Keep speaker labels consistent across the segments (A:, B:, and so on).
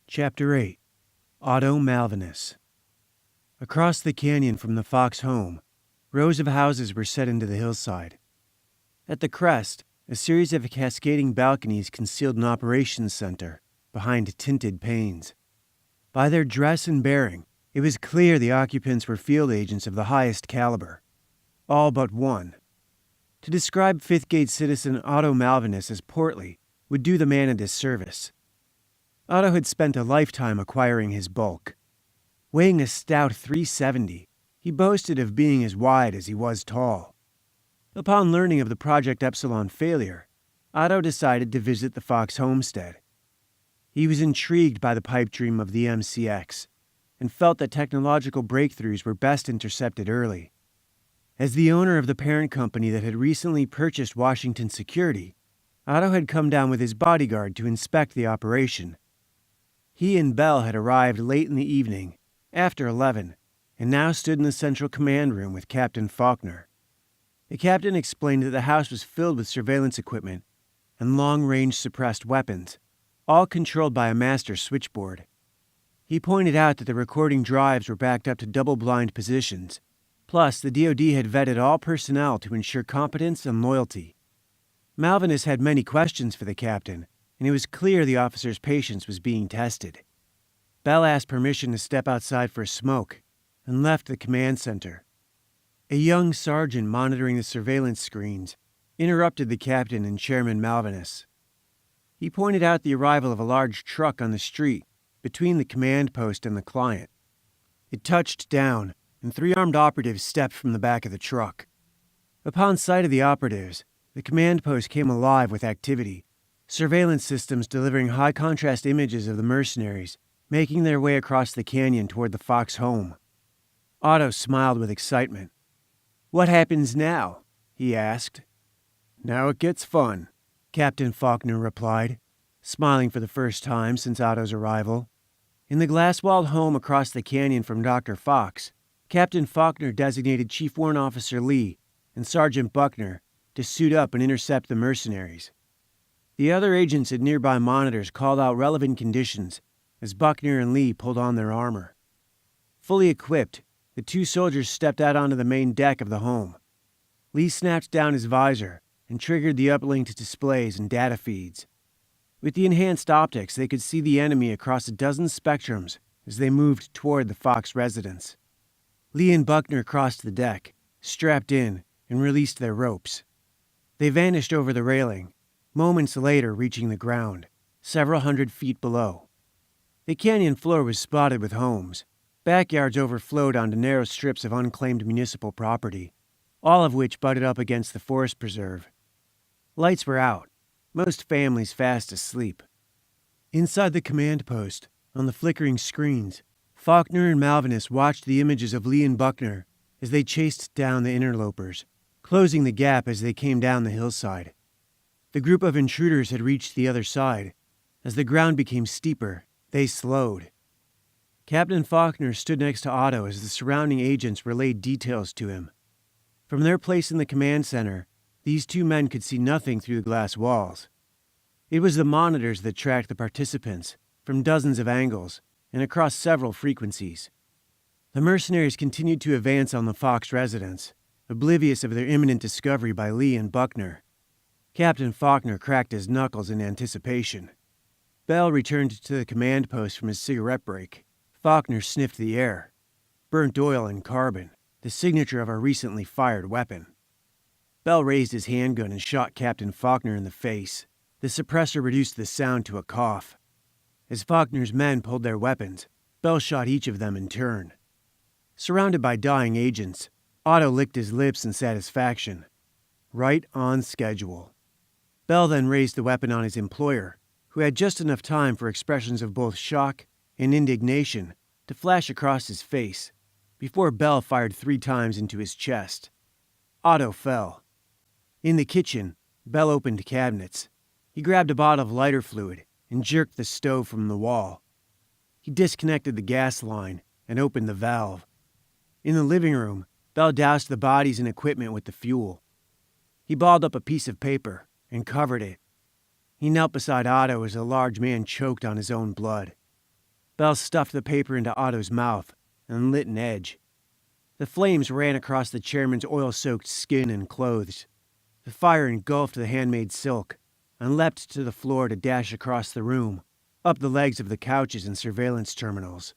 A: Chapter 8. Otto Malvinus. Across the canyon from the Fox home, rows of houses were set into the hillside. At the crest, a series of cascading balconies concealed an operations center behind tinted panes. By their dress and bearing, it was clear the occupants were field agents of the highest caliber. All but one. To describe Fifth Gate citizen Otto Malvinus as portly would do the man a disservice. Otto had spent a lifetime acquiring his bulk. Weighing a stout 370, he boasted of being as wide as he was tall. Upon learning of the Project Epsilon failure, Otto decided to visit the Fox homestead. He was intrigued by the pipe dream of the MCX and felt that technological breakthroughs were best intercepted early. As the owner of the parent company that had recently purchased Washington Security, Otto had come down with his bodyguard to inspect the operation. He and Bell had arrived late in the evening, after 11, and now stood in the central command room with Captain Faulkner. The captain explained that the house was filled with surveillance equipment and long-range suppressed weapons, all controlled by a master switchboard. He pointed out that the recording drives were backed up to double-blind positions. Plus, the DoD had vetted all personnel to ensure competence and loyalty. Malvinus had many questions for the captain, and it was clear the officer's patience was being tested. Bell asked permission to step outside for a smoke and left the command center. A young sergeant monitoring the surveillance screens interrupted the captain and Chairman Malvinus. He pointed out the arrival of a large truck on the street between the command post and the client. It touched down, and 3 armed operatives stepped from the back of the truck. Upon sight of the operatives, the command post came alive with activity, surveillance systems delivering high-contrast images of the mercenaries making their way across the canyon toward the Fox home. Otto smiled with excitement. "What happens now?" he asked. "Now it gets fun," Captain Faulkner replied, smiling for the first time since Otto's arrival. In the glass-walled home across the canyon from Dr. Fox, Captain Faulkner designated Chief Warrant Officer Lee and Sergeant Buckner to suit up and intercept the mercenaries. The other agents at nearby monitors called out relevant conditions as Buckner and Lee pulled on their armor. Fully equipped, the 2 soldiers stepped out onto the main deck of the home. Lee snapped down his visor and triggered the uplinked displays and data feeds. With the enhanced optics, they could see the enemy across a dozen spectrums as they moved toward the Fox residence. Lee and Buckner crossed the deck, strapped in, and released their ropes. They vanished over the railing, moments later reaching the ground, several hundred feet below. The canyon floor was spotted with homes. Backyards overflowed onto narrow strips of unclaimed municipal property, all of which butted up against the forest preserve. Lights were out, most families fast asleep. Inside the command post, on the flickering screens, Faulkner and Malvinus watched the images of Lee and Buckner as they chased down the interlopers, closing the gap as they came down the hillside. The group of intruders had reached the other side. As the ground became steeper, they slowed. Captain Faulkner stood next to Otto as the surrounding agents relayed details to him. From their place in the command center, these 2 men could see nothing through the glass walls. It was the monitors that tracked the participants from dozens of angles and across several frequencies. The mercenaries continued to advance on the Fox residence, oblivious of their imminent discovery by Lee and Buckner. Captain Faulkner cracked his knuckles in anticipation. Bell returned to the command post from his cigarette break. Faulkner sniffed the air. Burnt oil and carbon, the signature of a recently fired weapon. Bell raised his handgun and shot Captain Faulkner in the face. The suppressor reduced the sound to a cough. As Faulkner's men pulled their weapons, Bell shot each of them in turn. Surrounded by dying agents, Otto licked his lips in satisfaction. Right on schedule. Bell then raised the weapon on his employer, who had just enough time for expressions of both shock and indignation to flash across his face before Bell fired 3 times into his chest. Otto fell. In the kitchen, Bell opened cabinets. He grabbed a bottle of lighter fluid and jerked the stove from the wall. He disconnected the gas line and opened the valve. In the living room, Bell doused the bodies and equipment with the fuel. He balled up a piece of paper and covered it. He knelt beside Otto as the large man choked on his own blood. Bell stuffed the paper into Otto's mouth and lit an edge. The flames ran across the chairman's oil-soaked skin and clothes. The fire engulfed the handmade silk and leapt to the floor to dash across the room, up the legs of the couches and surveillance terminals.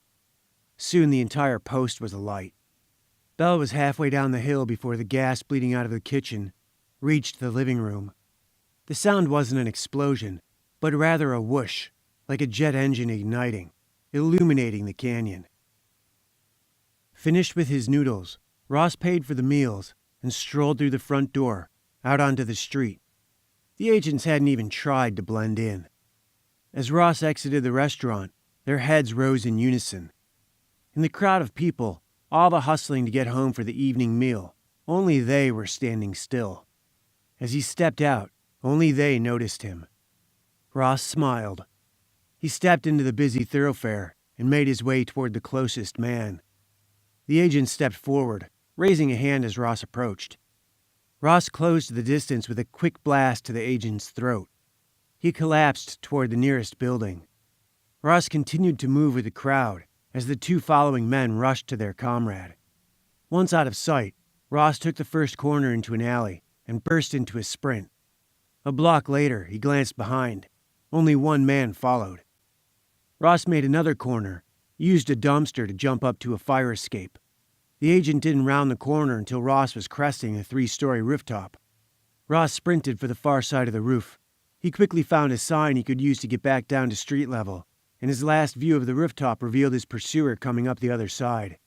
A: Soon the entire post was alight. Bell was halfway down the hill before the gas bleeding out of the kitchen reached the living room. The sound wasn't an explosion, but rather a whoosh, like a jet engine igniting, illuminating the canyon. Finished with his noodles, Ross paid for the meals and strolled through the front door, out onto the street. The agents hadn't even tried to blend in. As Ross exited the restaurant, their heads rose in unison. In the crowd of people, all the hustling to get home for the evening meal, only they were standing still. As he stepped out, only they noticed him. Ross smiled. He stepped into the busy thoroughfare and made his way toward the closest man. The agent stepped forward, raising a hand as Ross approached. Ross closed the distance with a quick blast to the agent's throat. He collapsed toward the nearest building. Ross continued to move with the crowd as the two following men rushed to their comrade. Once out of sight, Ross took the first corner into an alley and burst into a sprint. A block later, he glanced behind. Only one man followed. Ross made another corner, used a dumpster to jump up to a fire escape. The agent didn't round the corner until Ross was cresting a 3-story rooftop. Ross sprinted for the far side of the roof. He quickly found a sign he could use to get back down to street level, and his last view of the rooftop revealed his pursuer coming up the other side.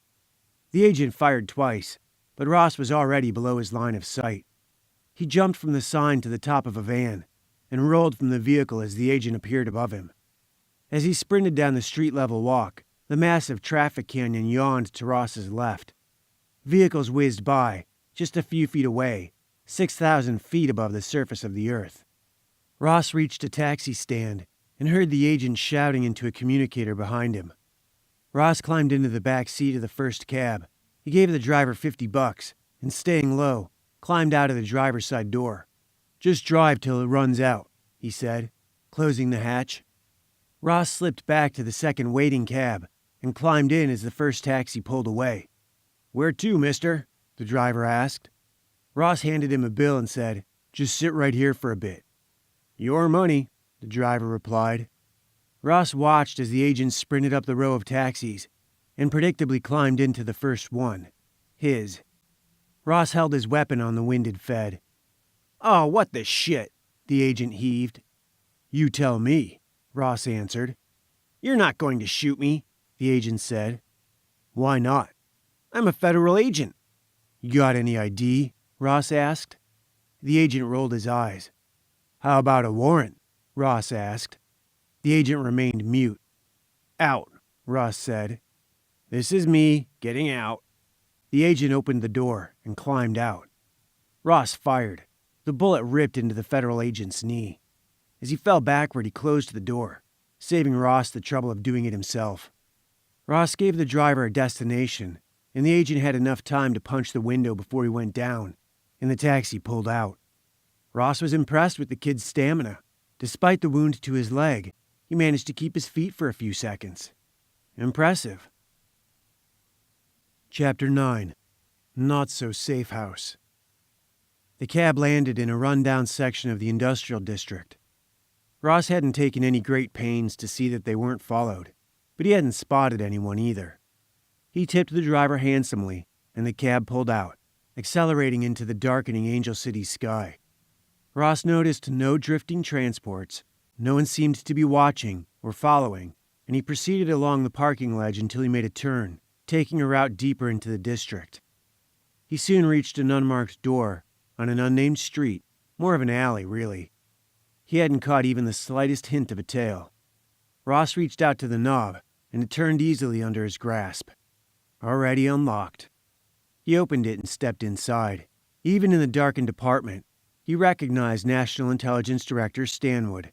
A: The agent fired twice, but Ross was already below his line of sight. He jumped from the sign to the top of a van and rolled from the vehicle as the agent appeared above him. As he sprinted down the street-level walk, the massive traffic canyon yawned to Ross's left. Vehicles whizzed by, just a few feet away, 6,000 feet above the surface of the earth. Ross reached a taxi stand and heard the agent shouting into a communicator behind him. Ross climbed into the back seat of the first cab. He gave the driver $50 and, staying low, climbed out of the driver's side door. "Just drive till it runs out," he said, closing the hatch. Ross slipped back to the second waiting cab and climbed in as the first taxi pulled away. "Where to, mister?" the driver asked. Ross handed him a bill and said, "Just sit right here for a bit." "Your money," the driver replied. Ross watched as the agent sprinted up the row of taxis and predictably climbed into the first one, his. Ross held his weapon on the winded Fed. "Oh, what the shit?" the agent heaved. "You tell me," Ross answered. "You're not going to shoot me," the agent said. "Why not?" "I'm a federal agent." "You got any ID?" Ross asked. The agent rolled his eyes. "How about a warrant?" Ross asked. The agent remained mute. "Out," Ross said. "This is me getting out." The agent opened the door and climbed out. Ross fired. The bullet ripped into the federal agent's knee. As he fell backward, he closed the door, saving Ross the trouble of doing it himself. Ross gave the driver a destination, and the agent had enough time to punch the window before he went down, and the taxi pulled out. Ross was impressed with the kid's stamina. Despite the wound to his leg, he managed to keep his feet for a few seconds. Impressive. Chapter 9. Not So Safe House. The cab landed in a run-down section of the industrial district. Ross hadn't taken any great pains to see that they weren't followed, but he hadn't spotted anyone either. He tipped the driver handsomely, and the cab pulled out, accelerating into the darkening Angel City sky. Ross noticed no drifting transports, no one seemed to be watching or following, and he proceeded along the parking ledge until he made a turn, taking a route deeper into the district. He soon reached an unmarked door on an unnamed street, more of an alley, really. He hadn't caught even the slightest hint of a tail. Ross reached out to the knob, and it turned easily under his grasp. Already unlocked. He opened it and stepped inside. Even in the darkened apartment, he recognized National Intelligence Director Stanwood.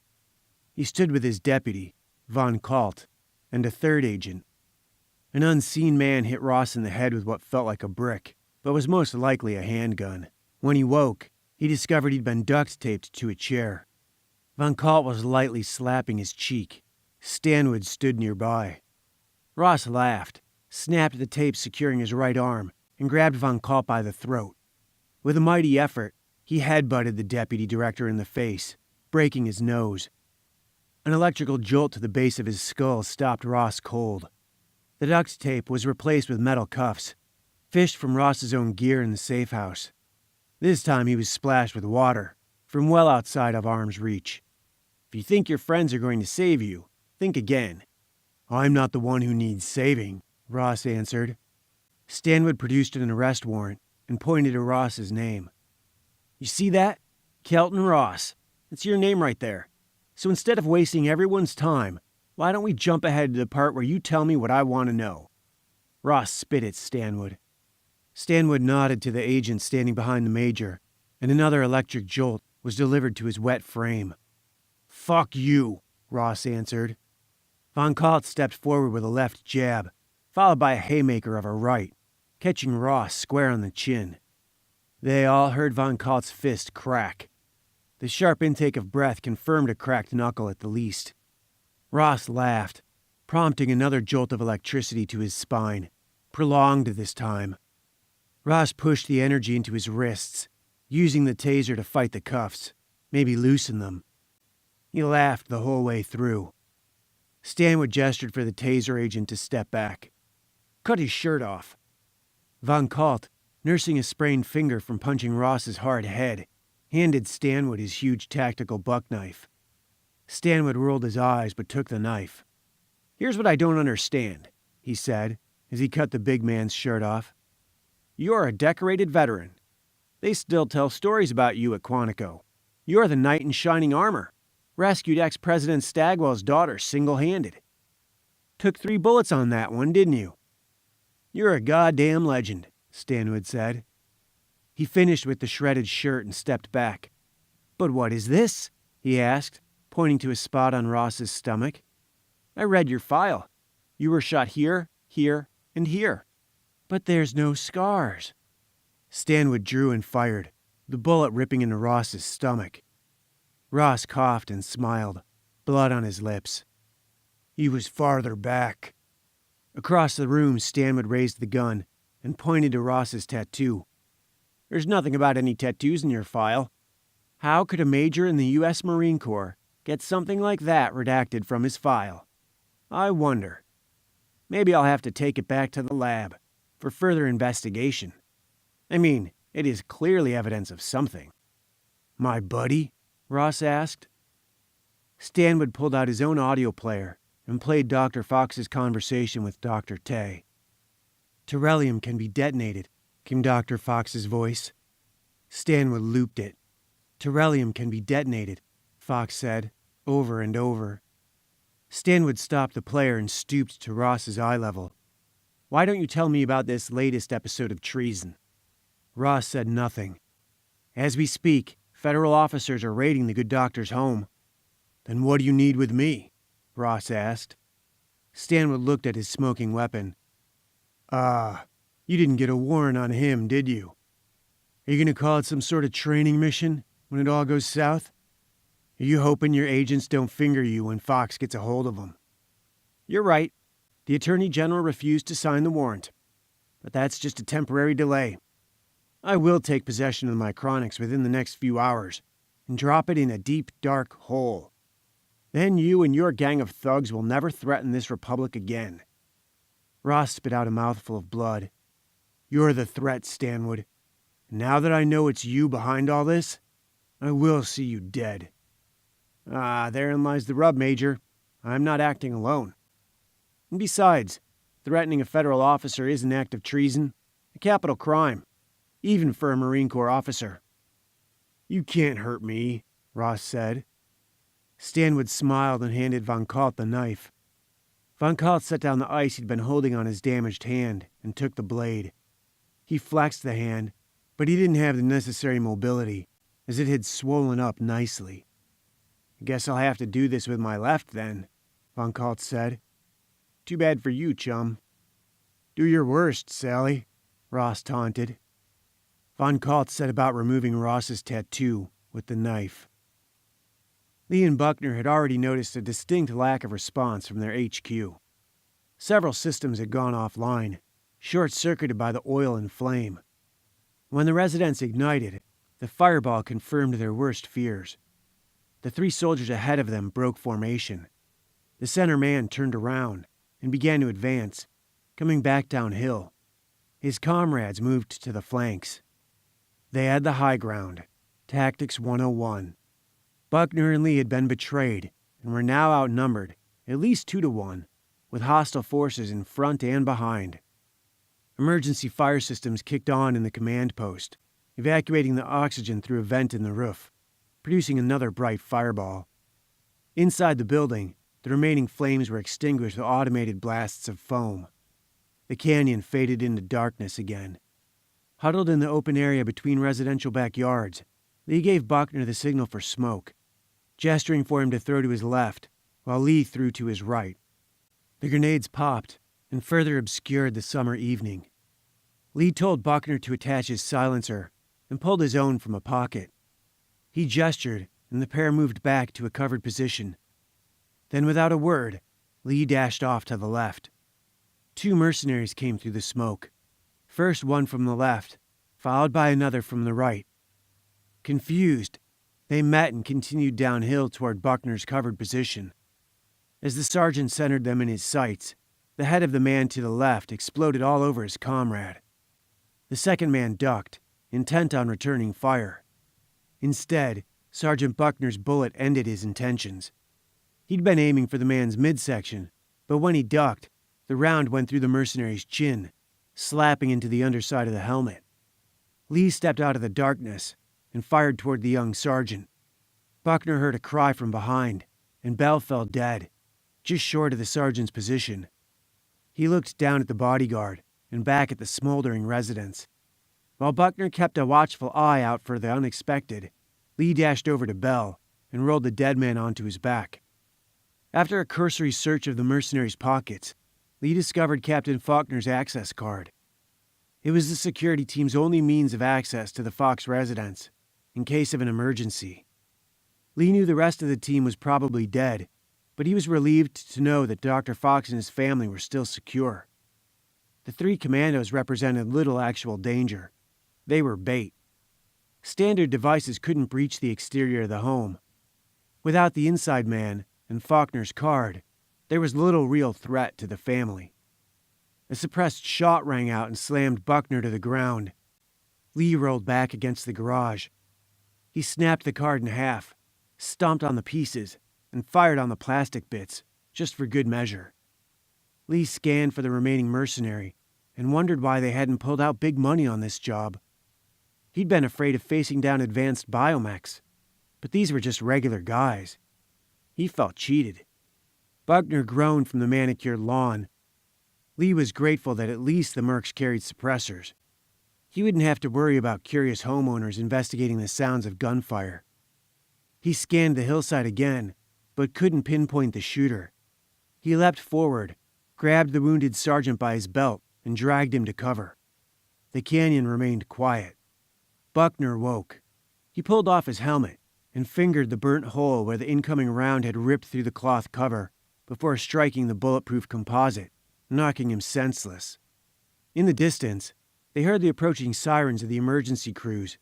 A: He stood with his deputy, Von Kalt, and a third agent. An unseen man hit Ross in the head with what felt like a brick, but was most likely a handgun. When he woke, he discovered he'd been duct-taped to a chair. Von Kalt was lightly slapping his cheek. Stanwood stood nearby. Ross laughed, snapped the tape securing his right arm, and grabbed Von Kalt by the throat. With a mighty effort, he headbutted the deputy director in the face, breaking his nose. An electrical jolt to the base of his skull stopped Ross cold. The duct tape was replaced with metal cuffs, fished from Ross's own gear in the safe house. This time he was splashed with water, from well outside of arm's reach. If you think your friends are going to save you, think again. I'm not the one who needs saving, Ross answered. Stanwood produced an arrest warrant and pointed to Ross's name. You see that? Kelton Ross. It's your name right there. So instead of wasting everyone's time, why don't we jump ahead to the part where you tell me what I want to know? Ross spit at Stanwood. Stanwood nodded to the agent standing behind the major, and another electric jolt was delivered to his wet frame. Fuck you, Ross answered. Von Kalt stepped forward with a left jab, followed by a haymaker of a right, catching Ross square on the chin. They all heard Von Kalt's fist crack. The sharp intake of breath confirmed a cracked knuckle at the least. Ross laughed, prompting another jolt of electricity to his spine, prolonged this time. Ross pushed the energy into his wrists, using the taser to fight the cuffs, maybe loosen them. He laughed the whole way through. Stanwood gestured for the taser agent to step back. Cut his shirt off. Von Kalt, nursing a sprained finger from punching Ross's hard head, handed Stanwood his huge tactical buck knife. Stanwood rolled his eyes but took the knife. Here's what I don't understand, he said, as he cut the big man's shirt off. You're a decorated veteran. They still tell stories about you at Quantico. You're the knight in shining armor. Rescued ex-President Stagwell's daughter single-handed. Took 3 bullets on that one, didn't you? You're a goddamn legend, Stanwood said. He finished with the shredded shirt and stepped back. But what is this? He asked, pointing to a spot on Ross's stomach. I read your file. You were shot here, here, and here. But there's no scars. Stanwood drew and fired, the bullet ripping into Ross's stomach. Ross coughed and smiled, blood on his lips. He was farther back. Across the room, Stanwood raised the gun and pointed to Ross's tattoo. There's nothing about any tattoos in your file. How could a major in the U.S. Marine Corps get something like that redacted from his file? I wonder. Maybe I'll have to take it back to the lab for further investigation. I mean, it is clearly evidence of something. My buddy? Ross asked. Stanwood pulled out his own audio player and played Dr. Fox's conversation with Dr. Tay. Terrellium can be detonated, came Dr. Fox's voice. Stanwood looped it. Terrellium can be detonated, Fox said, over and over. Stanwood stopped the player and stooped to Ross's eye level. Why don't you tell me about this latest episode of treason? Ross said nothing. As we speak, federal officers are raiding the good doctor's home. Then what do you need with me? Ross asked. Stanwood looked at his smoking weapon. You didn't get a warrant on him, did you? Are you going to call it some sort of training mission when it all goes south? Are you hoping your agents don't finger you when Fox gets a hold of them? You're right. The Attorney General refused to sign the warrant. But that's just a temporary delay. I will take possession of my chronics within the next few hours and drop it in a deep, dark hole. Then you and your gang of thugs will never threaten this republic again. Ross spit out a mouthful of blood. You're the threat, Stanwood. And now that I know it's you behind all this, I will see you dead. Therein lies the rub, Major. I'm not acting alone. And besides, threatening a federal officer is an act of treason, a capital crime, even for a Marine Corps officer. You can't hurt me, Ross said. Stanwood smiled and handed Von Kalt the knife. Von Kalt set down the ice he'd been holding on his damaged hand and took the blade. He flexed the hand, but he didn't have the necessary mobility, as it had swollen up nicely. I guess I'll have to do this with my left, then, Von Kalt said. Too bad for you, chum. Do your worst, Sally, Ross taunted. Von Kalt set about removing Ross's tattoo with the knife. Lee and Buckner had already noticed a distinct lack of response from their HQ. Several systems had gone offline, short-circuited by the oil and flame. When the residents ignited, the fireball confirmed their worst fears. The 3 soldiers ahead of them broke formation. The center man turned around and began to advance, coming back downhill. His comrades moved to the flanks. They had the high ground, Tactics 101. Buckner and Lee had been betrayed and were now outnumbered, at least 2-1, with hostile forces in front and behind. Emergency fire systems kicked on in the command post, evacuating the oxygen through a vent in the roof, producing another bright fireball. Inside the building, the remaining flames were extinguished with automated blasts of foam. The canyon faded into darkness again. Huddled in the open area between residential backyards, Lee gave Buckner the signal for smoke, gesturing for him to throw to his left, while Lee threw to his right. The grenades popped and further obscured the summer evening. Lee told Buckner to attach his silencer and pulled his own from a pocket. He gestured, and the pair moved back to a covered position. Then, without a word, Lee dashed off to the left. 2 mercenaries came through the smoke. First one from the left, followed by another from the right. Confused, they met and continued downhill toward Buckner's covered position. As the sergeant centered them in his sights, the head of the man to the left exploded all over his comrade. The second man ducked, intent on returning fire. Instead, Sergeant Buckner's bullet ended his intentions. He'd been aiming for the man's midsection, but when he ducked, the round went through the mercenary's chin, slapping into the underside of the helmet. Lee stepped out of the darkness and fired toward the young sergeant. Buckner heard a cry from behind, and Bell fell dead, just short of the sergeant's position. He looked down at the bodyguard and back at the smoldering residence. While Buckner kept a watchful eye out for the unexpected, Lee dashed over to Bell and rolled the dead man onto his back. After a cursory search of the mercenary's pockets, Lee discovered Captain Faulkner's access card. It was the security team's only means of access to the Fox residence, in case of an emergency. Lee knew the rest of the team was probably dead, but he was relieved to know that Dr. Fox and his family were still secure. The 3 commandos represented little actual danger. They were bait. Standard devices couldn't breach the exterior of the home. Without the inside man and Faulkner's card, there was little real threat to the family. A suppressed shot rang out and slammed Buckner to the ground. Lee rolled back against the garage. He snapped the card in half, stomped on the pieces, and fired on the plastic bits, just for good measure. Lee scanned for the remaining mercenary and wondered why they hadn't pulled out big money on this job. He'd been afraid of facing down advanced biomechs, but these were just regular guys. He felt cheated. Buckner groaned from the manicured lawn. Lee was grateful that at least the mercs carried suppressors. He wouldn't have to worry about curious homeowners investigating the sounds of gunfire. He scanned the hillside again, but couldn't pinpoint the shooter. He leapt forward, grabbed the wounded sergeant by his belt, and dragged him to cover. The canyon remained quiet. Buckner woke. He pulled off his helmet and fingered the burnt hole where the incoming round had ripped through the cloth cover before striking the bulletproof composite, knocking him senseless. In the distance, they heard the approaching sirens of the emergency crews,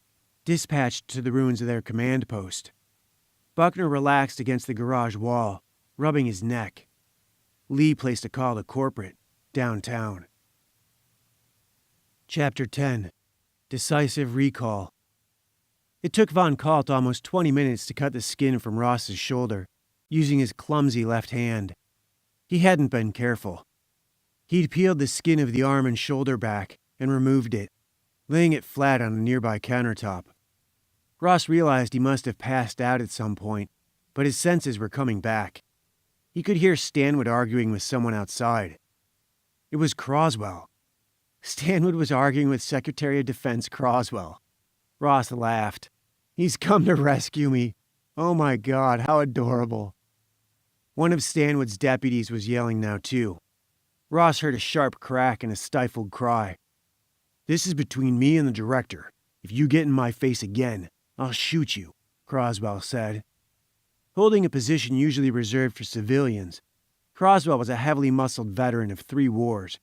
A: dispatched to the ruins of their command post. Buckner relaxed against the garage wall, rubbing his neck. Lee placed a call to corporate, downtown. Chapter 10. Decisive Recall. It took Von Kalt almost 20 minutes to cut the skin from Ross's shoulder, using his clumsy left hand. He hadn't been careful. He'd peeled the skin of the arm and shoulder back and removed it, laying it flat on a nearby countertop. Ross realized he must have passed out at some point, but his senses were coming back. He could hear Stanwood arguing with someone outside. It was Croswell. Stanwood was arguing with Secretary of Defense Croswell. Ross laughed. He's come to rescue me. Oh my God, how adorable. One of Stanwood's deputies was yelling now too. Ross heard a sharp crack and a stifled cry. "This is between me and the director. If you get in my face again, I'll shoot you," Croswell said. Holding a position usually reserved for civilians, Croswell was a heavily muscled veteran of 3 wars.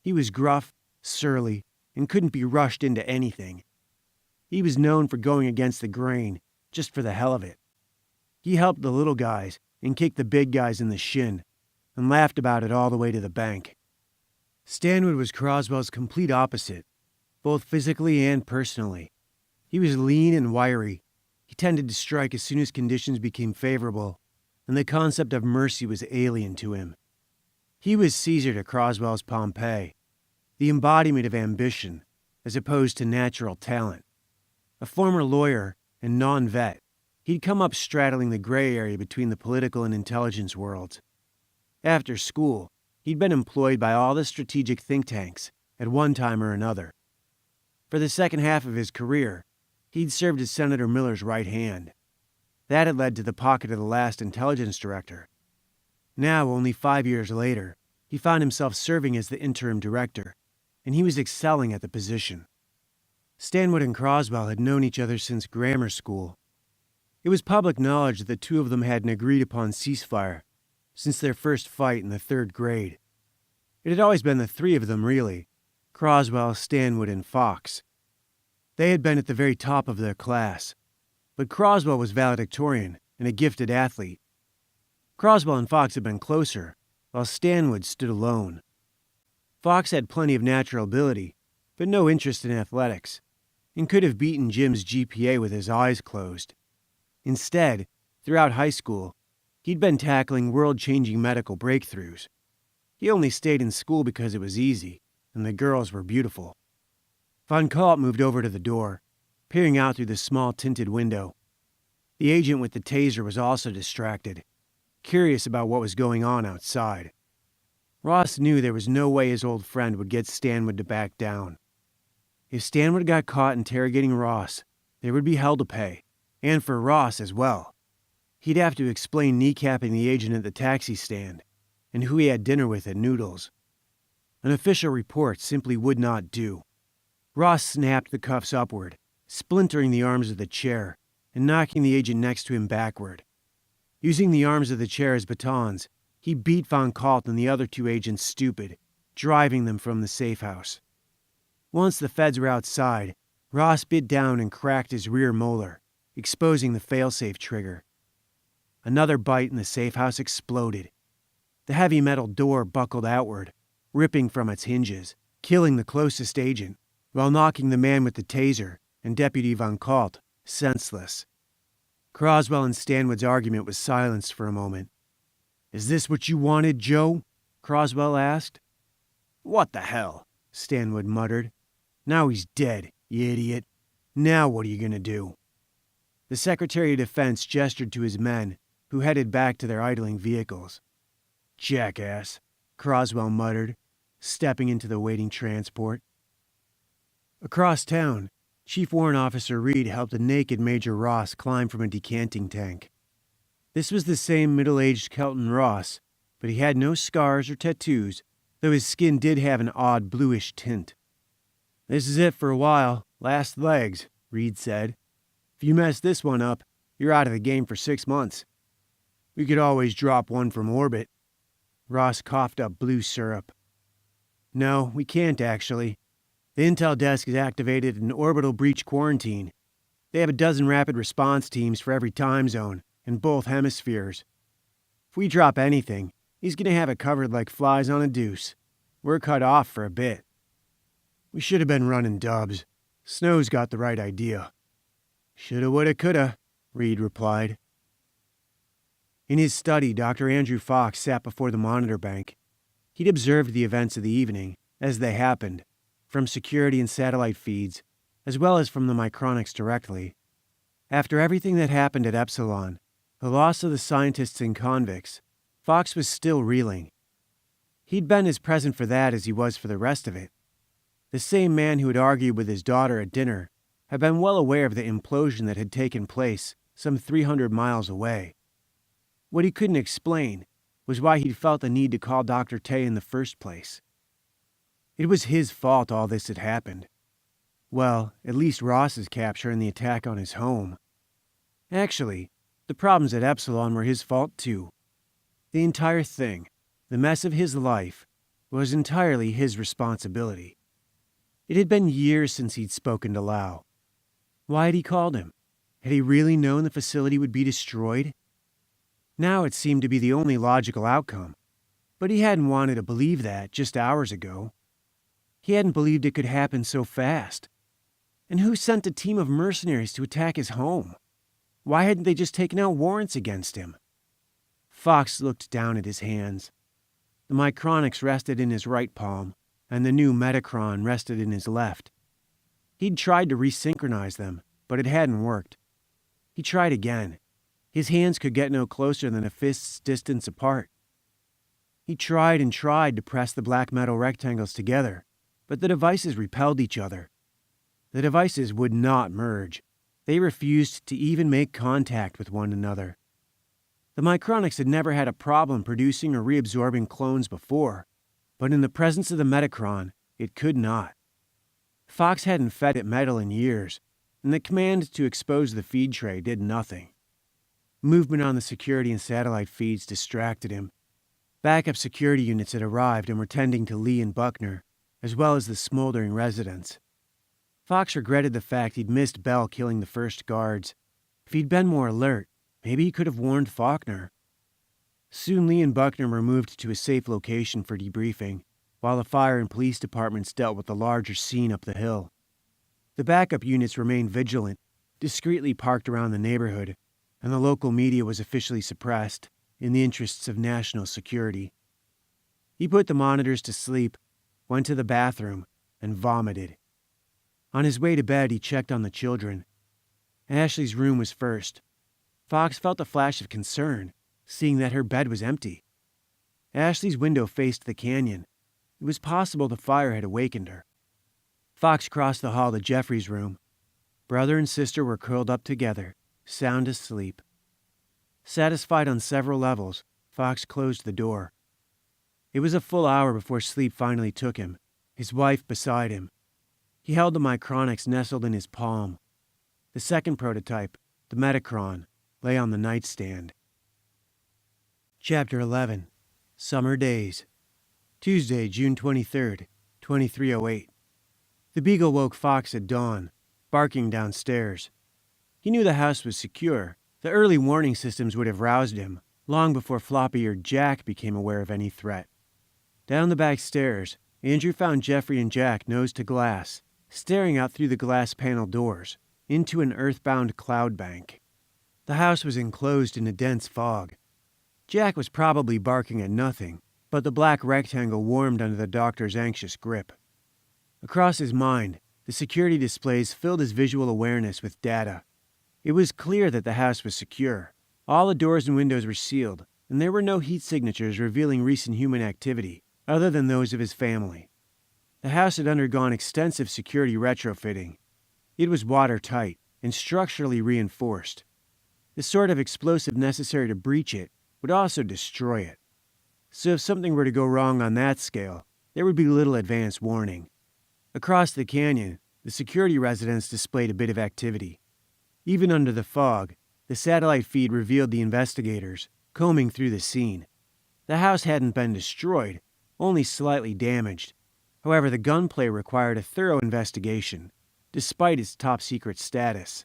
A: He was gruff, surly, and couldn't be rushed into anything. He was known for going against the grain, just for the hell of it. He helped the little guys and kicked the big guys in the shin, and laughed about it all the way to the bank. Stanwood was Croswell's complete opposite, both physically and personally. He was lean and wiry. He tended to strike as soon as conditions became favorable, and the concept of mercy was alien to him. He was Caesar to Croswell's Pompey, the embodiment of ambition, as opposed to natural talent. A former lawyer and non-vet, he'd come up straddling the gray area between the political and intelligence worlds. After school, he'd been employed by all the strategic think tanks at one time or another. For the second half of his career, he'd served as Senator Miller's right hand. That had led to the pocket of the last intelligence director. Now, only 5 years later, he found himself serving as the interim director, and he was excelling at the position. Stanwood and Croswell had known each other since grammar school. It was public knowledge that the two of them had an agreed-upon ceasefire since their first fight in the 3rd grade. It had always been the 3 of them, really: Croswell, Stanwood, and Fox. They had been at the very top of their class, but Croswell was valedictorian and a gifted athlete. Croswell and Fox had been closer, while Stanwood stood alone. Fox had plenty of natural ability, but no interest in athletics, and could have beaten Jim's GPA with his eyes closed. Instead, throughout high school, he'd been tackling world-changing medical breakthroughs. He only stayed in school because it was easy, and the girls were beautiful. Von Kalt moved over to the door, peering out through the small tinted window. The agent with the taser was also distracted, curious about what was going on outside. Ross knew there was no way his old friend would get Stanwood to back down. If Stanwood got caught interrogating Ross, there would be hell to pay, and for Ross as well. He'd have to explain kneecapping the agent at the taxi stand, and who he had dinner with at Noodles. An official report simply would not do. Ross snapped the cuffs upward, splintering the arms of the chair and knocking the agent next to him backward. Using the arms of the chair as batons, he beat Von Kalt and the other 2 agents stupid, driving them from the safe house. Once the feds were outside, Ross bit down and cracked his rear molar, exposing the failsafe trigger. Another bite and the safe house exploded. The heavy metal door buckled outward, ripping from its hinges, killing the closest agent, while knocking the man with the taser and Deputy Von Kalt senseless. Croswell and Stanwood's argument was silenced for a moment. "Is this what you wanted, Joe?" Croswell asked. "What the hell?" Stanwood muttered. "Now he's dead, you idiot. Now what are you gonna do?" The Secretary of Defense gestured to his men, who headed back to their idling vehicles. "Jackass," Croswell muttered, stepping into the waiting transport. Across town, Chief Warrant Officer Reed helped a naked Major Ross climb from a decanting tank. This was the same middle-aged Kelton Ross, but he had no scars or tattoos, though his skin did have an odd bluish tint. "This is it for a while. Last legs," Reed said. "If you mess this one up, you're out of the game for 6 months. We could always drop one from orbit." Ross coughed up blue syrup. "No, we can't actually. The intel desk has activated an orbital breach quarantine. They have a dozen rapid response teams for every time zone, in both hemispheres. If we drop anything, he's going to have it covered like flies on a deuce. We're cut off for a bit." "We should have been running dubs. Snow's got the right idea." "Shoulda, woulda, coulda," Reed replied. In his study, Dr. Andrew Fox sat before the monitor bank. He'd observed the events of the evening, as they happened, from security and satellite feeds, as well as from the Micronics directly. After everything that happened at Epsilon, the loss of the scientists and convicts, Fox was still reeling. He'd been as present for that as he was for the rest of it. The same man who had argued with his daughter at dinner had been well aware of the implosion that had taken place some 300 miles away. What he couldn't explain was why he'd felt the need to call Dr. Tay in the first place. It was his fault all this had happened. Well, at least Ross's capture and the attack on his home. Actually, the problems at Epsilon were his fault too. The entire thing. The mess of his life was entirely his responsibility. It had been years since he'd spoken to Lau. Why had he called him? Had he really known the facility would be destroyed? Now it seemed to be the only logical outcome, but he hadn't wanted to believe that just hours ago. He hadn't believed it could happen so fast. And who sent a team of mercenaries to attack his home? Why hadn't they just taken out warrants against him? Fox looked down at his hands. The Micronics rested in his right palm, and the new Metacron rested in his left. He'd tried to resynchronize them, but it hadn't worked. He tried again. His hands could get no closer than a fist's distance apart. He tried and tried to press the black metal rectangles together, but the devices repelled each other. The devices would not merge. They refused to even make contact with one another. The Micronics had never had a problem producing or reabsorbing clones before, but in the presence of the Metacron, it could not. Fox hadn't fed it metal in years, and the command to expose the feed tray did nothing. Movement on the security and satellite feeds distracted him. Backup security units had arrived and were tending to Lee and Buckner, as well as the smoldering residents. Fox regretted the fact he'd missed Bell killing the first guards. If he'd been more alert, maybe he could have warned Faulkner. Soon Lee and Buckner were moved to a safe location for debriefing, while the fire and police departments dealt with the larger scene up the hill. The backup units remained vigilant, discreetly parked around the neighborhood, and the local media was officially suppressed in the interests of national security. He put the monitors to sleep, went to the bathroom, and vomited. On his way to bed, he checked on the children. Ashley's room was first. Fox felt a flash of concern, seeing that her bed was empty. Ashley's window faced the canyon. It was possible the fire had awakened her. Fox crossed the hall to Jeffrey's room. Brother and sister were curled up together, sound asleep. Satisfied on several levels, Fox closed the door. It was a full hour before sleep finally took him, his wife beside him. He held the Micronics nestled in his palm. The second prototype, the Metacron, lay on the nightstand. Chapter 11. Summer Days. Tuesday, June 23rd, 2308. The Beagle woke Fox at dawn, barking downstairs. He knew the house was secure. The early warning systems would have roused him, long before floppy-eared Jack became aware of any threat. Down the back stairs, Andrew found Jeffrey and Jack nose to glass, staring out through the glass panel doors, into an earthbound cloud bank. The house was enclosed in a dense fog. Jack was probably barking at nothing, but the black rectangle warmed under the doctor's anxious grip. Across his mind, the security displays filled his visual awareness with data. It was clear that the house was secure. All the doors and windows were sealed, and there were no heat signatures revealing recent human activity, other than those of his family. The house had undergone extensive security retrofitting. It was watertight and structurally reinforced. The sort of explosive necessary to breach it would also destroy it. So if something were to go wrong on that scale, there would be little advance warning. Across the canyon, the security residents displayed a bit of activity. Even under the fog, the satellite feed revealed the investigators combing through the scene. The house hadn't been destroyed, only slightly damaged. However, the gunplay required a thorough investigation, despite its top-secret status.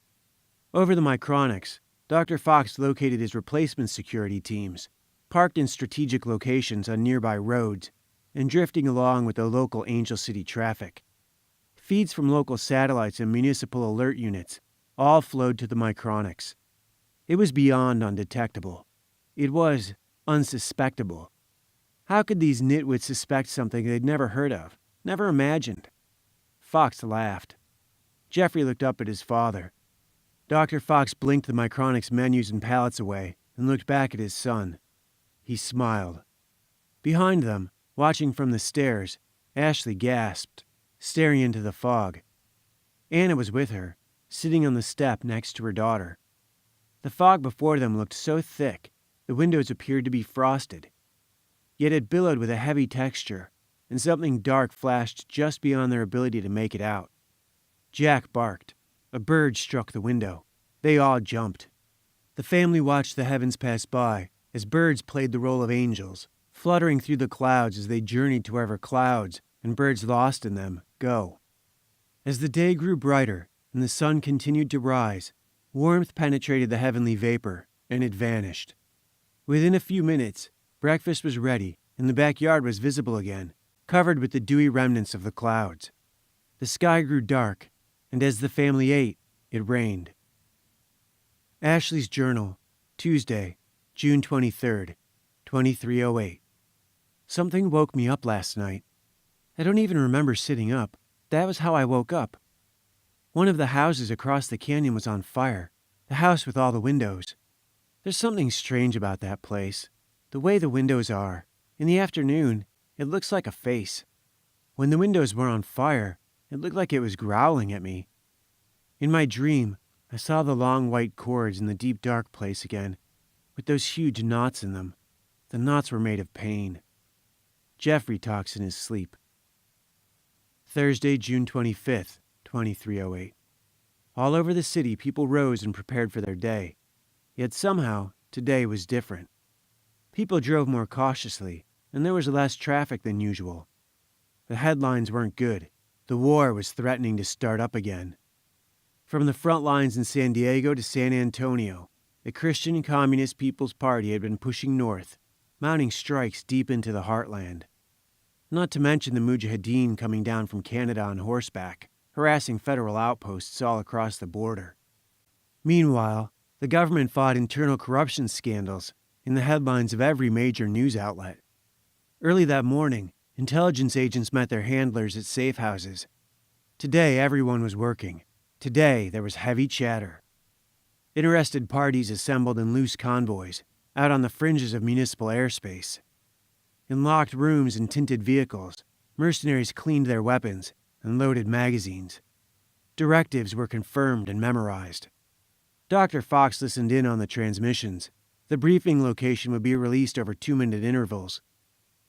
A: Over the Micronics, Dr. Fox located his replacement security teams, parked in strategic locations on nearby roads, and drifting along with the local Angel City traffic. Feeds from local satellites and municipal alert units all flowed to the Micronics. It was beyond undetectable. It was unsuspectable. How could these nitwits suspect something they'd never heard of, never imagined? Fox laughed. Jeffrey looked up at his father. Dr. Fox blinked the Micronics menus and pallets away and looked back at his son. He smiled. Behind them, watching from the stairs, Ashley gasped, staring into the fog. Anna was with her, sitting on the step next to her daughter. The fog before them looked so thick, the windows appeared to be frosted. Yet it billowed with a heavy texture, and something dark flashed just beyond their ability to make it out. Jack barked. A bird struck the window. They all jumped. The family watched the heavens pass by as birds played the role of angels, fluttering through the clouds as they journeyed to wherever clouds and birds lost in them go. As the day grew brighter and the sun continued to rise, warmth penetrated the heavenly vapor, and it vanished. Within a few minutes, breakfast was ready, and the backyard was visible again, covered with the dewy remnants of the clouds. The sky grew dark, and as the family ate, it rained. Ashley's Journal, Tuesday, June 23rd, 2308. Something woke me up last night. I don't even remember sitting up. That was how I woke up. One of the houses across the canyon was on fire, the house with all the windows. There's something strange about that place. The way the windows are. In the afternoon, it looks like a face. When the windows were on fire, it looked like it was growling at me. In my dream, I saw the long white cords in the deep dark place again, with those huge knots in them. The knots were made of pain. Jeffrey talks in his sleep. Thursday, June 25th, 2308. All over the city, people rose and prepared for their day. Yet somehow, today was different. People drove more cautiously, and there was less traffic than usual. The headlines weren't good. The war was threatening to start up again. From the front lines in San Diego to San Antonio, the Christian Communist People's Party had been pushing north, mounting strikes deep into the heartland. Not to mention the Mujahideen coming down from Canada on horseback, harassing federal outposts all across the border. Meanwhile, the government fought internal corruption scandals in the headlines of every major news outlet. Early that morning, intelligence agents met their handlers at safe houses. Today, everyone was working. Today, there was heavy chatter. Interested parties assembled in loose convoys, out on the fringes of municipal airspace. In locked rooms and tinted vehicles, mercenaries cleaned their weapons and loaded magazines. Directives were confirmed and memorized. Dr. Fox listened in on the transmissions. The briefing location would be released over 2-minute intervals.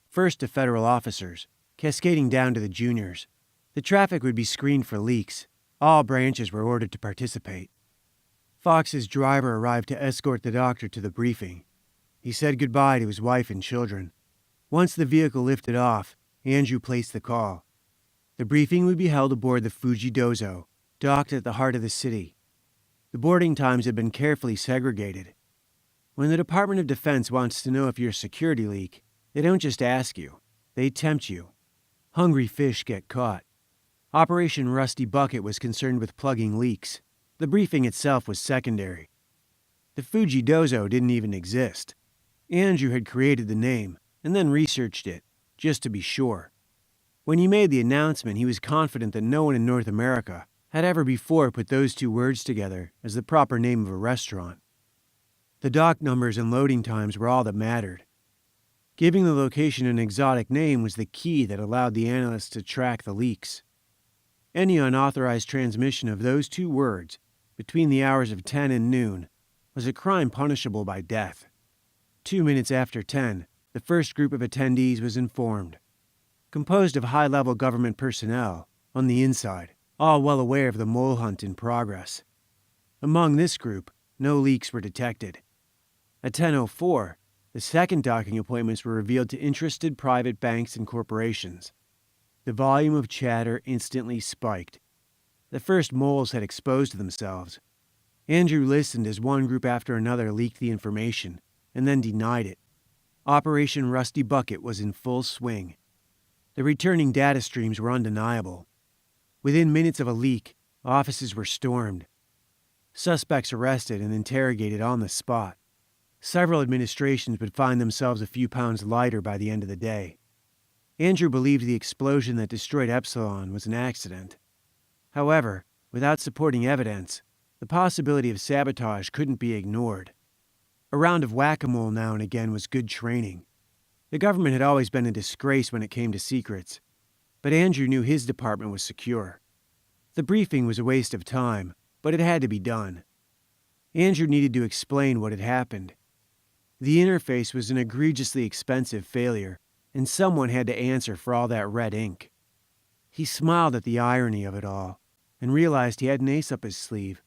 A: First to federal officers, cascading down to the juniors. The traffic would be screened for leaks. All branches were ordered to participate. Fox's driver arrived to escort the doctor to the briefing. He said goodbye to his wife and children. Once the vehicle lifted off, Andrew placed the call. The briefing would be held aboard the Fuji Dozo, docked at the heart of the city. The boarding times had been carefully segregated. When the Department of Defense wants to know if you're a security leak, they don't just ask you, they tempt you. Hungry fish get caught. Operation Rusty Bucket was concerned with plugging leaks. The briefing itself was secondary. The Fuji Dozo didn't even exist. Andrew had created the name and then researched it, just to be sure. When he made the announcement, he was confident that no one in North America had ever before put those two words together as the proper name of a restaurant. The dock numbers and loading times were all that mattered. Giving the location an exotic name was the key that allowed the analysts to track the leaks. Any unauthorized transmission of those two words between the hours of 10 and noon was a crime punishable by death. 2 minutes after 10, the first group of attendees was informed. Composed of high-level government personnel, on the inside, all well aware of the mole hunt in progress. Among this group, no leaks were detected. At 10:04, the second docking appointments were revealed to interested private banks and corporations. The volume of chatter instantly spiked. The first moles had exposed themselves. Andrew listened as one group after another leaked the information, and then denied it. Operation Rusty Bucket was in full swing. The returning data streams were undeniable. Within minutes of a leak, offices were stormed. Suspects arrested and interrogated on the spot. Several administrations would find themselves a few pounds lighter by the end of the day. Andrew believed the explosion that destroyed Epsilon was an accident. However, without supporting evidence, the possibility of sabotage couldn't be ignored. A round of whack-a-mole now and again was good training. The government had always been a disgrace when it came to secrets, but Andrew knew his department was secure. The briefing was a waste of time, but it had to be done. Andrew needed to explain what had happened. The interface was an egregiously expensive failure, and someone had to answer for all that red ink. He smiled at the irony of it all, and realized he had an ace up his sleeve.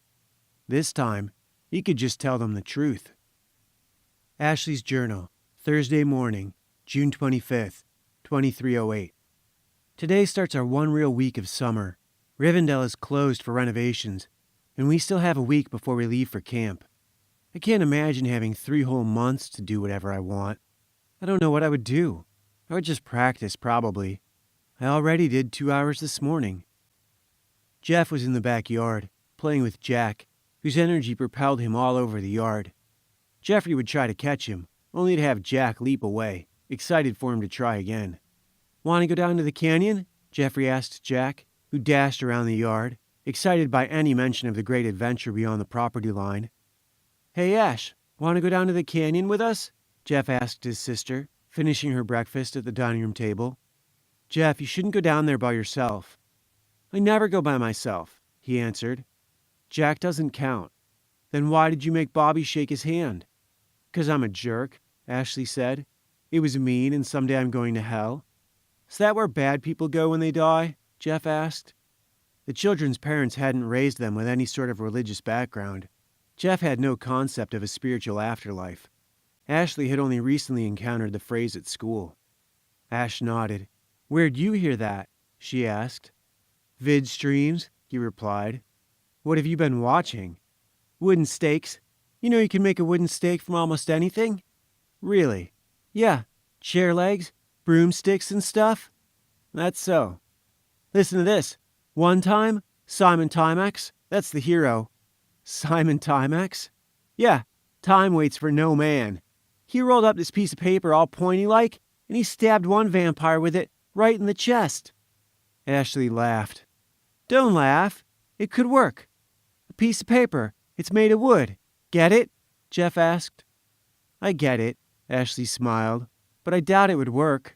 A: This time, he could just tell them the truth. Ashley's Journal, Thursday morning, June 25th, 2308. Today starts our one real week of summer. Rivendell is closed for renovations, and we still have a week before we leave for camp. I can't imagine having 3 whole months to do whatever I want. I don't know what I would do. I would just practice, probably. I already did 2 hours this morning. Jeff was in the backyard, playing with Jack, whose energy propelled him all over the yard. Jeffrey would try to catch him, only to have Jack leap away, excited for him to try again. Want to go down to the canyon? Jeffrey asked Jack, who dashed around the yard, excited by any mention of the great adventure beyond the property line. Hey, Ash, want to go down to the canyon with us? Jeff asked his sister, finishing her breakfast at the dining room table. Jeff, you shouldn't go down there by yourself. I never go by myself, he answered. Jack doesn't count. Then why did you make Bobby shake his hand? 'Cause I'm a jerk, Ashley said. It was mean, and someday I'm going to hell. Is that where bad people go when they die? Jeff asked. The children's parents hadn't raised them with any sort of religious background. Jeff had no concept of a spiritual afterlife. Ashley had only recently encountered the phrase at school. Ash nodded. Where'd you hear that? She asked. Vid streams, he replied. What have you been watching? Wooden stakes. You know you can make a wooden stake from almost anything? Really? Yeah. Chair legs, broomsticks and stuff? That's so. Listen to this. One time, Simon Timex, that's the hero. Simon Timex? Yeah, time waits for no man. He rolled up this piece of paper all pointy-like, and he stabbed one vampire with it right in the chest. Ashley laughed. Don't laugh. It could work. A piece of paper. It's made of wood. Get it? Jeff asked. I get it, Ashley smiled, but I doubt it would work.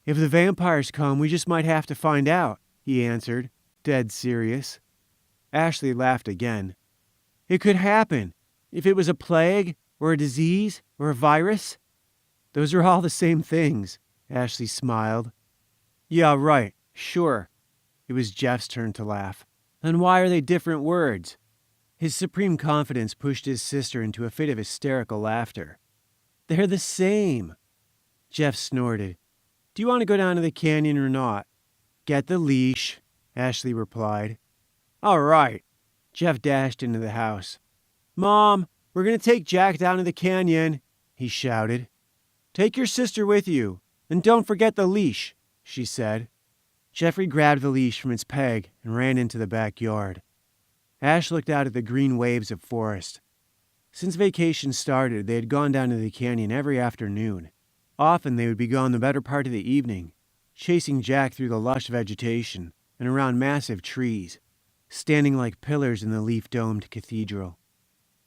A: If the vampires come, we just might have to find out, he answered, dead serious. Ashley laughed again. It could happen. If it was a plague, or a disease, or a virus. Those are all the same things, Ashley smiled. Yeah, right, sure. It was Jeff's turn to laugh. Then why are they different words? His supreme confidence pushed his sister into a fit of hysterical laughter. They're the same. Jeff snorted. Do you want to go down to the canyon or not? Get the leash, Ashley replied. All right. Jeff dashed into the house. Mom, we're going to take Jack down to the canyon, he shouted. Take your sister with you, and don't forget the leash, she said. Jeffrey grabbed the leash from its peg and ran into the backyard. Ash looked out at the green waves of forest. Since vacation started, they had gone down to the canyon every afternoon. Often they would be gone the better part of the evening, chasing Jack through the lush vegetation and around massive trees, standing like pillars in the leaf-domed cathedral.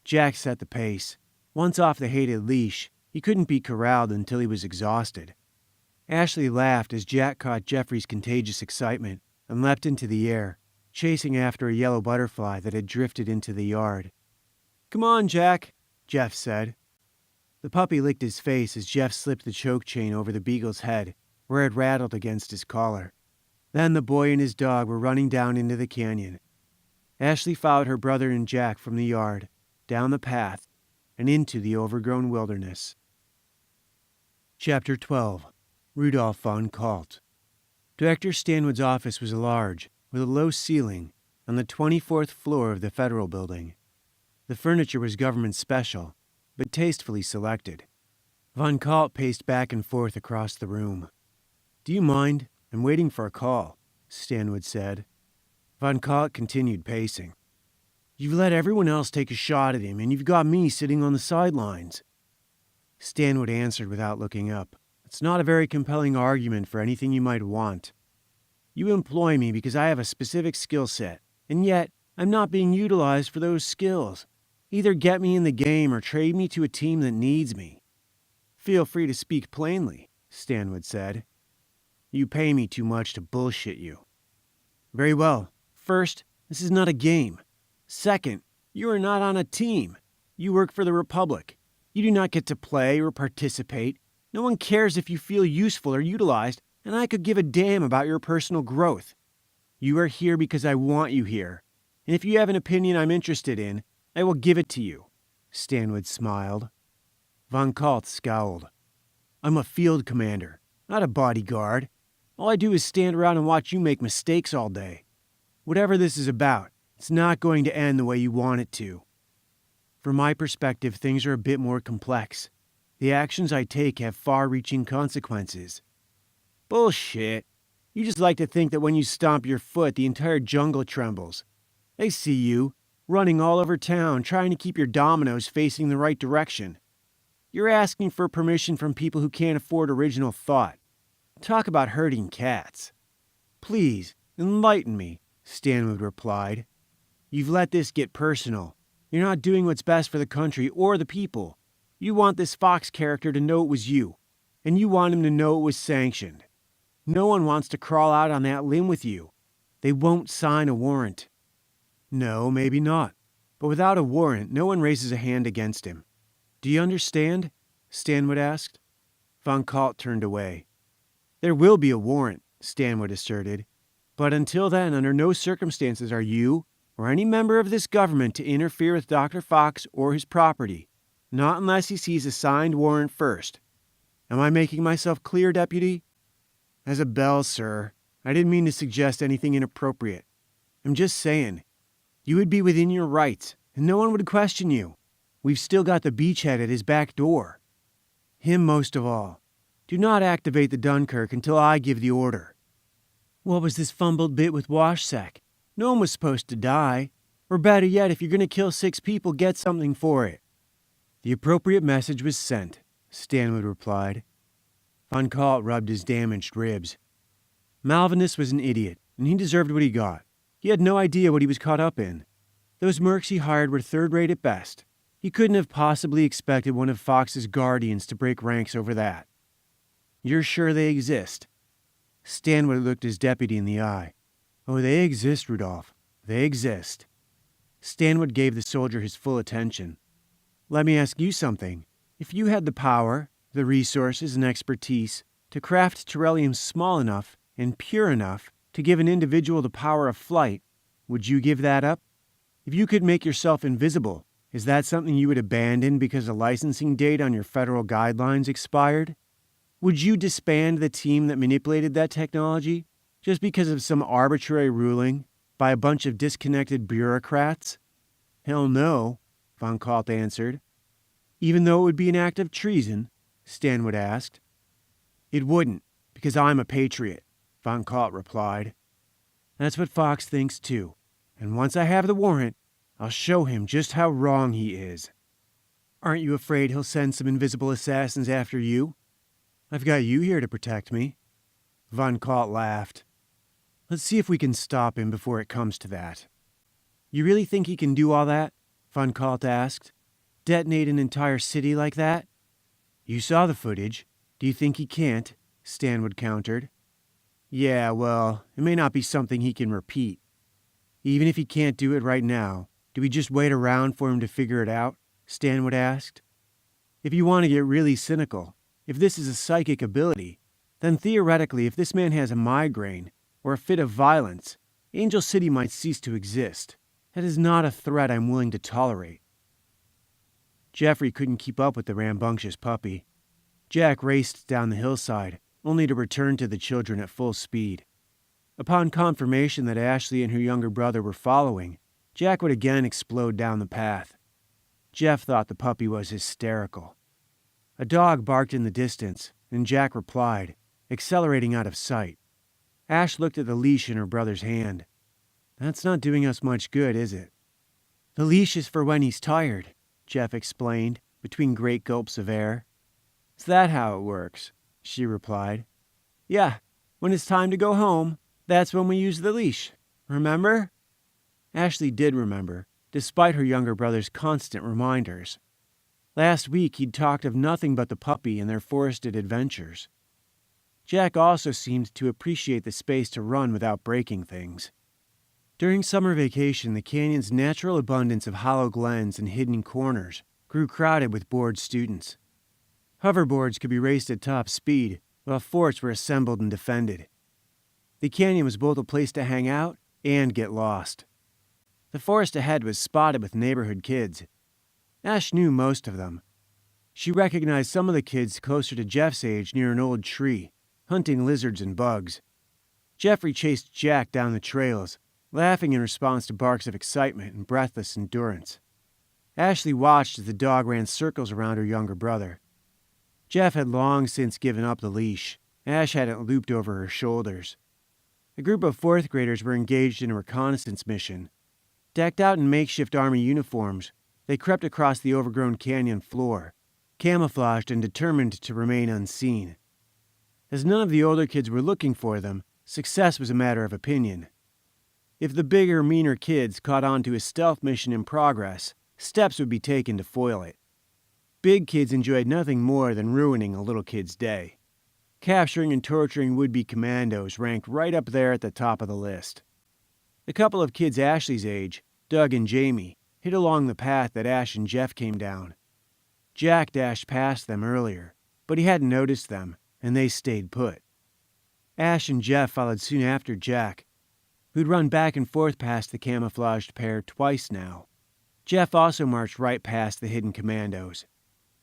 A: Jack set the pace. Once off the hated leash, he couldn't be corralled until he was exhausted. Ashley laughed as Jack caught Jeffrey's contagious excitement and leapt into the air, chasing after a yellow butterfly that had drifted into the yard. Come on, Jack, Jeff said. The puppy licked his face as Jeff slipped the choke chain over the beagle's head, where it rattled against his collar. Then the boy and his dog were running down into the canyon. Ashley followed her brother and Jack from the yard, down the path, and into the overgrown wilderness. Chapter 12. Rudolph von Kalt. Director Stanwood's office was large, with a low ceiling, on the 24th floor of the Federal Building. The furniture was government special, but tastefully selected. Von Kalt paced back and forth across the room. Do you mind? I'm waiting for a call, Stanwood said. Von Kalt continued pacing. You've let everyone else take a shot at him, and you've got me sitting on the sidelines. Stanwood answered without looking up. It's not a very compelling argument for anything you might want. You employ me because I have a specific skill set, and yet I'm not being utilized for those skills. Either get me in the game or trade me to a team that needs me. Feel free to speak plainly, Stanwood said. You pay me too much to bullshit you. Very well. First, this is not a game. Second, you are not on a team. You work for the Republic. You do not get to play or participate. No one cares if you feel useful or utilized, and I could give a damn about your personal growth. You are here because I want you here, and if you have an opinion I'm interested in, I will give it to you. Stanwood smiled. Von Kalt scowled. I'm a field commander, not a bodyguard. All I do is stand around and watch you make mistakes all day. Whatever this is about, it's not going to end the way you want it to. From my perspective, things are a bit more complex. The actions I take have far-reaching consequences. Bullshit. You just like to think that when you stomp your foot, the entire jungle trembles. I see you, running all over town, trying to keep your dominoes facing the right direction. You're asking for permission from people who can't afford original thought. Talk about herding cats. Please, enlighten me, Stanwood replied. You've let this get personal. You're not doing what's best for the country or the people. You want this Fox character to know it was you, and you want him to know it was sanctioned. No one wants to crawl out on that limb with you. They won't sign a warrant. No, maybe not. But without a warrant, no one raises a hand against him. Do you understand? Stanwood asked. Von Kalt turned away. There will be a warrant, Stanwood asserted. But until then, under no circumstances are you or any member of this government to interfere with Dr. Fox or his property. Not unless he sees a signed warrant first. Am I making myself clear, Deputy? As a bell, sir. I didn't mean to suggest anything inappropriate. I'm just saying, you would be within your rights, and no one would question you. We've still got the beachhead at his back door. Him most of all. Do not activate the Dunkirk until I give the order. What was this fumbled bit with Washsec? No one was supposed to die. Or better yet, if you're going to kill 6 people, get something for it. The appropriate message was sent, Stanwood replied. Von Kalt rubbed his damaged ribs. Malvinus was an idiot, and he deserved what he got. He had no idea what he was caught up in. Those mercs he hired were third-rate at best. He couldn't have possibly expected one of Fox's guardians to break ranks over that. You're sure they exist? Stanwood looked his deputy in the eye. Oh, they exist, Rudolph. They exist. Stanwood gave the soldier his full attention. Let me ask you something. If you had the power, the resources, and expertise to craft Terrellium small enough and pure enough to give an individual the power of flight, would you give that up? If you could make yourself invisible, is that something you would abandon because the licensing date on your federal guidelines expired? Would you disband the team that manipulated that technology just because of some arbitrary ruling by a bunch of disconnected bureaucrats? Hell no, Von Kalt answered. Even though it would be an act of treason? Stanwood asked. It wouldn't, because I'm a patriot, Von Kalt replied. That's what Fox thinks too, and once I have the warrant, I'll show him just how wrong he is. Aren't you afraid he'll send some invisible assassins after you? I've got you here to protect me. Von Kalt laughed. Let's see if we can stop him before it comes to that. You really think he can do all that? Von Kalt asked. Detonate an entire city like that? You saw the footage. Do you think he can't? Stanwood countered. Yeah, well, it may not be something he can repeat. Even if he can't do it right now, do we just wait around for him to figure it out? Stanwood asked. If you want to get really cynical, if this is a psychic ability, then theoretically if this man has a migraine or a fit of violence, Angel City might cease to exist. That is not a threat I'm willing to tolerate. Jeffrey couldn't keep up with the rambunctious puppy. Jack raced down the hillside, only to return to the children at full speed. Upon confirmation that Ashley and her younger brother were following, Jack would again explode down the path. Jeff thought the puppy was hysterical. A dog barked in the distance, and Jack replied, accelerating out of sight. Ash looked at the leash in her brother's hand. That's not doing us much good, is it? The leash is for when he's tired, Jeff explained, between great gulps of air. Is that how it works? She replied. Yeah, when it's time to go home, that's when we use the leash. Remember? Ashley did remember, despite her younger brother's constant reminders. Last week he'd talked of nothing but the puppy and their forested adventures. Jack also seemed to appreciate the space to run without breaking things. During summer vacation, the canyon's natural abundance of hollow glens and hidden corners grew crowded with bored students. Hoverboards could be raced at top speed, while forts were assembled and defended. The canyon was both a place to hang out and get lost. The forest ahead was spotted with neighborhood kids. Ash knew most of them. She recognized some of the kids closer to Jeff's age near an old tree, hunting lizards and bugs. Jeffrey chased Jack down the trails, laughing in response to barks of excitement and breathless endurance. Ashley watched as the dog ran circles around her younger brother. Jeff had long since given up the leash. Ash had it looped over her shoulders. A group of fourth graders were engaged in a reconnaissance mission. Decked out in makeshift army uniforms, they crept across the overgrown canyon floor, camouflaged and determined to remain unseen. As none of the older kids were looking for them, success was a matter of opinion. If the bigger, meaner kids caught on to a stealth mission in progress, steps would be taken to foil it. Big kids enjoyed nothing more than ruining a little kid's day. Capturing and torturing would-be commandos ranked right up there at the top of the list. A couple of kids Ashley's age, Doug and Jamie, hid along the path that Ash and Jeff came down. Jack dashed past them earlier, but he hadn't noticed them, and they stayed put. Ash and Jeff followed soon after Jack, who'd run back and forth past the camouflaged pair twice now. Jeff also marched right past the hidden commandos.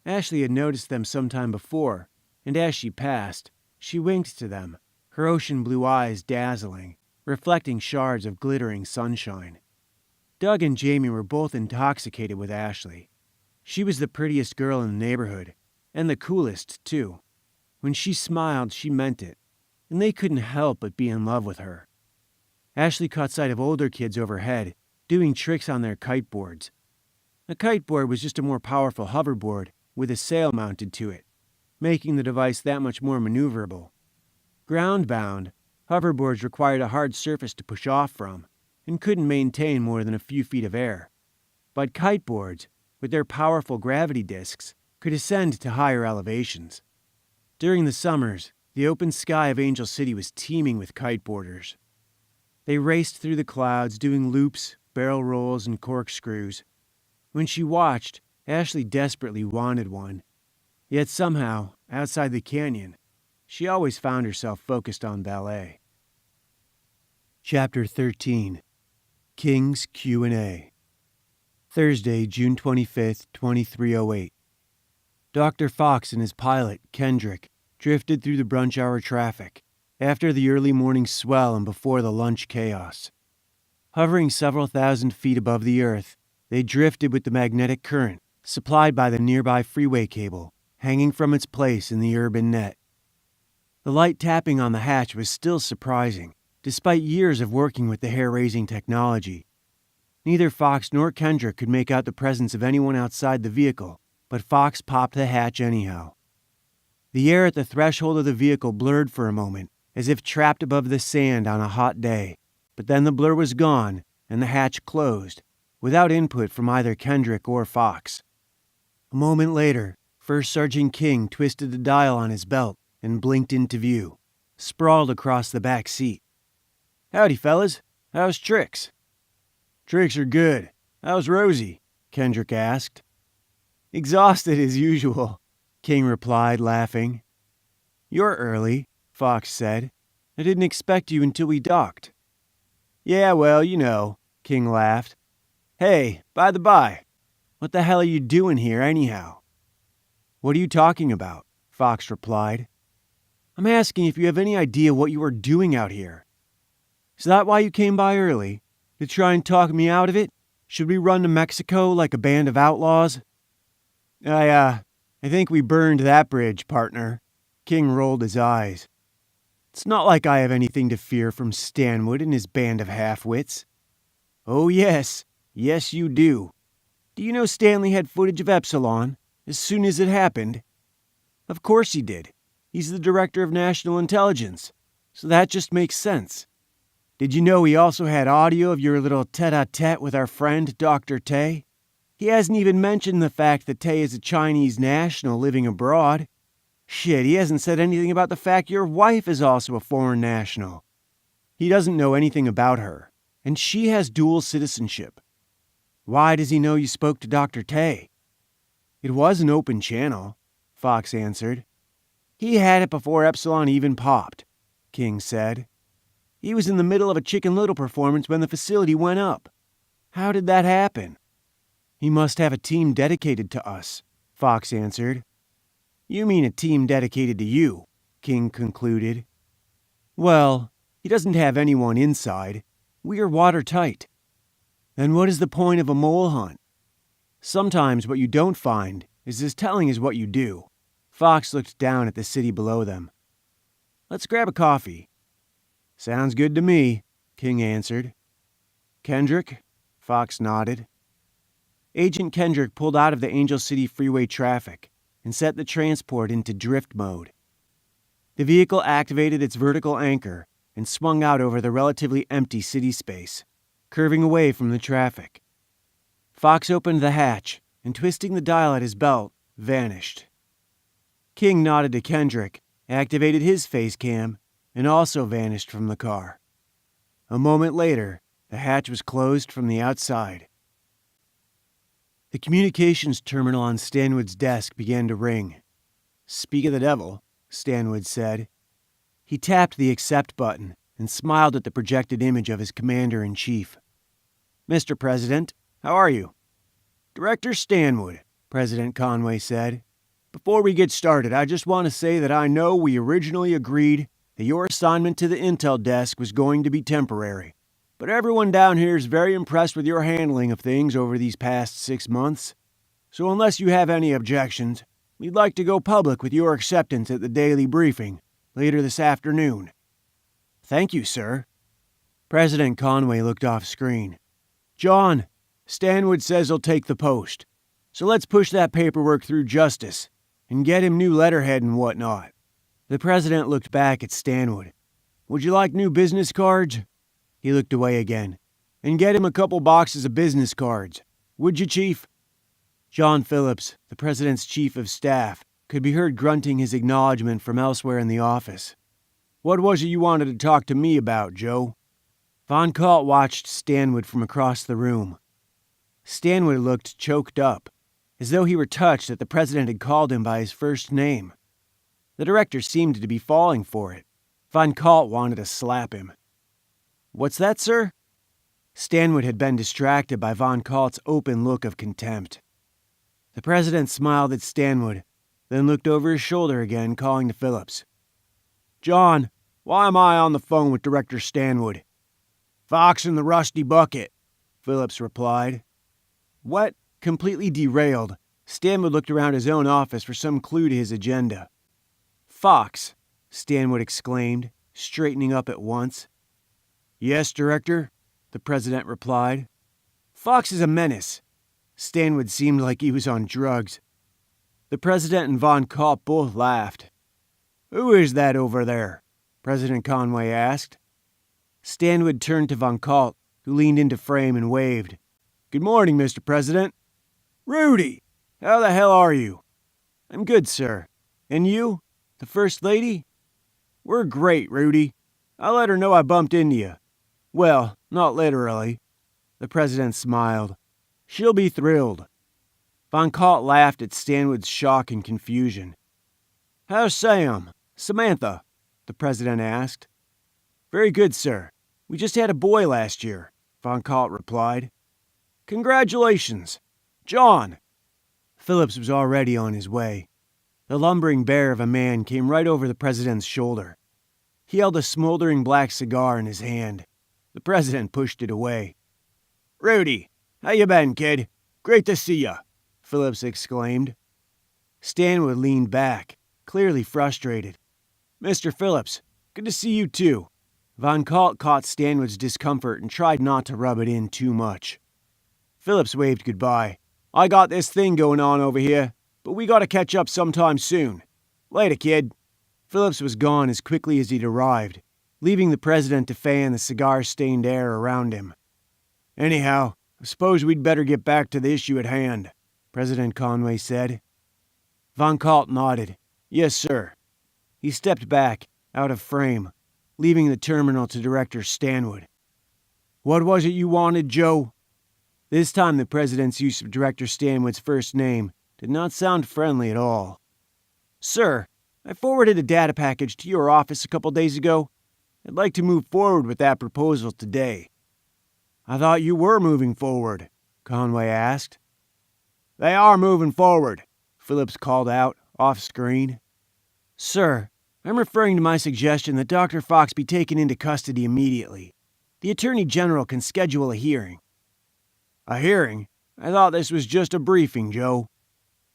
A: Ashley had noticed them sometime before, and as she passed, she winked to them, her ocean blue eyes dazzling, reflecting shards of glittering sunshine. Doug and Jamie were both intoxicated with Ashley. She was the prettiest girl in the neighborhood, and the coolest, too. When she smiled, she meant it, and they couldn't help but be in love with her. Ashley caught sight of older kids overhead, doing tricks on their kiteboards. A kiteboard was just a more powerful hoverboard with a sail mounted to it, making the device that much more maneuverable. Ground-bound, hoverboards required a hard surface to push off from, and couldn't maintain more than a few feet of air. But kiteboards, with their powerful gravity discs, could ascend to higher elevations. During the summers, the open sky of Angel City was teeming with kiteboarders. They raced through the clouds, doing loops, barrel rolls, and corkscrews. When she watched, Ashley desperately wanted one. Yet somehow, outside the canyon, she always found herself focused on ballet. Chapter 13. King's Q&A. Thursday, June 25th, 2308. Dr. Fox and his pilot, Kendrick, drifted through the brunch hour traffic, after the early morning swell and before the lunch chaos. Hovering several thousand feet above the earth, they drifted with the magnetic current supplied by the nearby freeway cable, hanging from its place in the urban net. The light tapping on the hatch was still surprising, despite years of working with the hair-raising technology. Neither Fox nor Kendrick could make out the presence of anyone outside the vehicle, but Fox popped the hatch anyhow. The air at the threshold of the vehicle blurred for a moment, as if trapped above the sand on a hot day, but then the blur was gone and the hatch closed, without input from either Kendrick or Fox. A moment later, First Sergeant King twisted the dial on his belt and blinked into view, sprawled across the back seat. "Howdy, fellas. How's Trix?" "Trix are good. How's Rosie?" Kendrick asked. "Exhausted as usual," King replied, laughing. "You're early," Fox said. "I didn't expect you until we docked." "Yeah, well, you know," King laughed. "Hey, by the by, what the hell are you doing here anyhow?" "What are you talking about?" Fox replied. "I'm asking if you have any idea what you are doing out here." "Is that why you came by early? To try and talk me out of it? Should we run to Mexico like a band of outlaws?" I think we burned that bridge, partner." King rolled his eyes. "It's not like I have anything to fear from Stanwood and his band of half-wits." "Oh, yes. Yes, you do. Do you know Stanley had footage of Epsilon, as soon as it happened?" "Of course he did. He's the director of national intelligence, so that just makes sense. Did you know he also had audio of your little tete-a-tete with our friend, Dr. Tay? He hasn't even mentioned the fact that Tay is a Chinese national living abroad. Shit, he hasn't said anything about the fact your wife is also a foreign national. He doesn't know anything about her, and she has dual citizenship. Why does he know you spoke to Dr. Tay?" "It was an open channel," Fox answered. "He had it before Epsilon even popped," King said. "He was in the middle of a Chicken Little performance when the facility went up. How did that happen?" "He must have a team dedicated to us," Fox answered. You mean a team dedicated to you, King concluded. Well, he doesn't have anyone inside. We are watertight. Then what is the point of a mole hunt? Sometimes what you don't find is as telling as what you do. Fox looked down at the city below them. Let's grab a coffee. Sounds good to me, King answered. Kendrick? Fox nodded. Agent Kendrick pulled out of the Angel City freeway traffic and set the transport into drift mode. The vehicle activated its vertical anchor and swung out over the relatively empty city space, curving away from the traffic. Fox opened the hatch and, twisting the dial at his belt, vanished. King nodded to Kendrick, activated his face cam, and also vanished from the car. A moment later, the hatch was closed from the outside. The communications terminal on Stanwood's desk began to ring. Speak of the devil, Stanwood said. He tapped the accept button and smiled at the projected image of his commander-in-chief. Mr. President, how are you? Director Stanwood, President Conway said. Before we get started, I just want to say that I know we originally agreed that your assignment to the intel desk was going to be temporary. But everyone down here is very impressed with your handling of things over these past 6 months. So unless you have any objections, we'd like to go public with your acceptance at the daily briefing later this afternoon. Thank you, sir. President Conway looked off screen. John, Stanwood says he'll take the post. So let's push that paperwork through justice and get him new letterhead and whatnot. The president looked back at Stanwood. Would you like new business cards? He looked away again. And get him a couple boxes of business cards. Would you, Chief? John Phillips, the president's chief of staff, could be heard grunting his acknowledgement from elsewhere in the office. What was it you wanted to talk to me about, Joe? Von Kalt watched Stanwood from across the room. Stanwood looked choked up, as though he were touched that the president had called him by his first name. The director seemed to be falling for it. Von Kalt wanted to slap him. What's that, sir? Stanwood had been distracted by Von Kalt's open look of contempt. The president smiled at Stanwood, then looked over his shoulder again, calling to Phillips. John, why am I on the phone with Director Stanwood? Fox and the Rusty Bucket, Phillips replied. What? Completely derailed, Stanwood looked around his own office for some clue to his agenda. Fox, Stanwood exclaimed, straightening up at once. Yes, Director, the president replied. Fox is a menace. Stanwood seemed like he was on drugs. The president and Von Kalt both laughed. Who is that over there? President Conway asked. Stanwood turned to Von Kalt, who leaned into frame and waved. Good morning, Mr. President. Rudy, how the hell are you? I'm good, sir. And you? The First Lady? We're great, Rudy. I'll let her know I bumped into you. Well, not literally. The president smiled. She'll be thrilled. Von Kalt laughed at Stanwood's shock and confusion. How's Sam? Samantha? The president asked. Very good, sir. We just had a boy last year, Von Kalt replied. Congratulations. John. Phillips was already on his way. The lumbering bear of a man came right over the president's shoulder. He held a smoldering black cigar in his hand. The president pushed it away. Rudy, how you been, kid? Great to see ya, Phillips exclaimed. Stanwood leaned back, clearly frustrated. Mr. Phillips, good to see you too. Von Kalt caught Stanwood's discomfort and tried not to rub it in too much. Phillips waved goodbye. I got this thing going on over here, but we gotta catch up sometime soon. Later, kid. Phillips was gone as quickly as he'd arrived, leaving the president to fan the cigar-stained air around him. Anyhow, I suppose we'd better get back to the issue at hand, President Conway said. Von Kalt nodded. Yes, sir. He stepped back, out of frame, leaving the terminal to Director Stanwood. What was it you wanted, Joe? This time the president's use of Director Stanwood's first name did not sound friendly at all. Sir, I forwarded a data package to your office a couple days ago. I'd like to move forward with that proposal today. I thought you were moving forward, Conway asked. They are moving forward, Phillips called out, off-screen. Sir, I'm referring to my suggestion that Dr. Fox be taken into custody immediately. The Attorney General can schedule a hearing. A hearing? I thought this was just a briefing, Joe.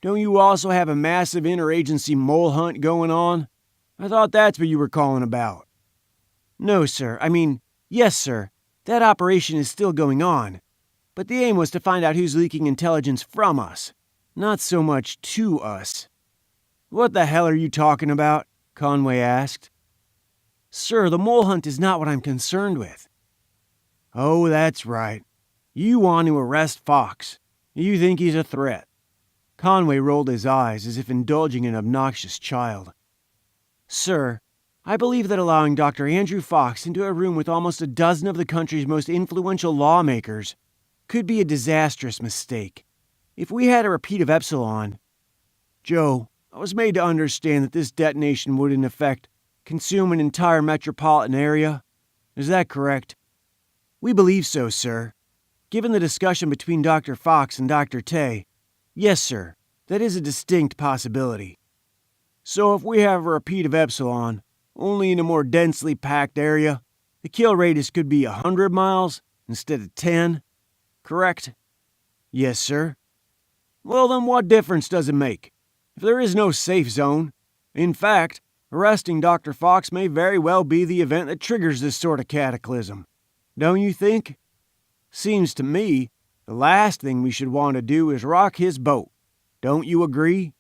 A: Don't you also have a massive interagency mole hunt going on? I thought that's what you were calling about. No, sir. Yes, sir. That operation is still going on. But the aim was to find out who's leaking intelligence from us, not so much to us. What the hell are you talking about? Conway asked. Sir, the mole hunt is not what I'm concerned with. Oh, that's right. You want to arrest Fox. You think he's a threat. Conway rolled his eyes as if indulging an obnoxious child. Sir, I believe that allowing Dr. Andrew Fox into a room with almost a dozen of the country's most influential lawmakers could be a disastrous mistake. If we had a repeat of Epsilon... Joe, I was made to understand that this detonation would, in effect, consume an entire metropolitan area. Is that correct? We believe so, sir. Given the discussion between Dr. Fox and Dr. Tay, yes, sir, that is a distinct possibility. So if we have a repeat of Epsilon, only in a more densely packed area, the kill radius could be 100 miles instead of 10, correct? Yes, sir. Well, then what difference does it make? If there is no safe zone, in fact, arresting Dr. Fox may very well be the event that triggers this sort of cataclysm. Don't you think? Seems to me, the last thing we should want to do is rock his boat. Don't you agree?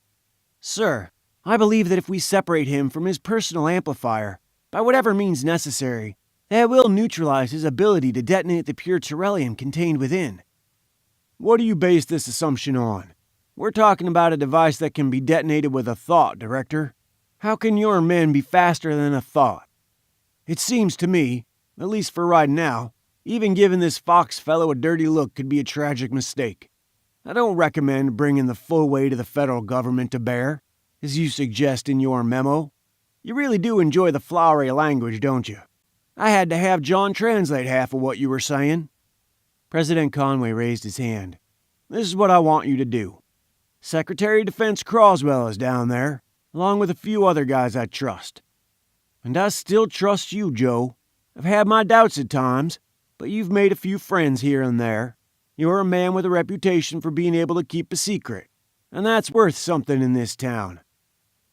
A: Sir, I believe that if we separate him from his personal amplifier, by whatever means necessary, that will neutralize his ability to detonate the pure Tyrellium contained within. What do you base this assumption on? We're talking about a device that can be detonated with a thought, Director. How can your men be faster than a thought? It seems to me, at least for right now, even giving this Fox fellow a dirty look could be a tragic mistake. I don't recommend bringing the full weight of the federal government to bear, as you suggest in your memo. You really do enjoy the flowery language, don't you? I had to have John translate half of what you were saying. President Conway raised his hand. This is what I want you to do. Secretary of Defense Croswell is down there, along with a few other guys I trust. And I still trust you, Joe. I've had my doubts at times, but you've made a few friends here and there. You're a man with a reputation for being able to keep a secret, and that's worth something in this town.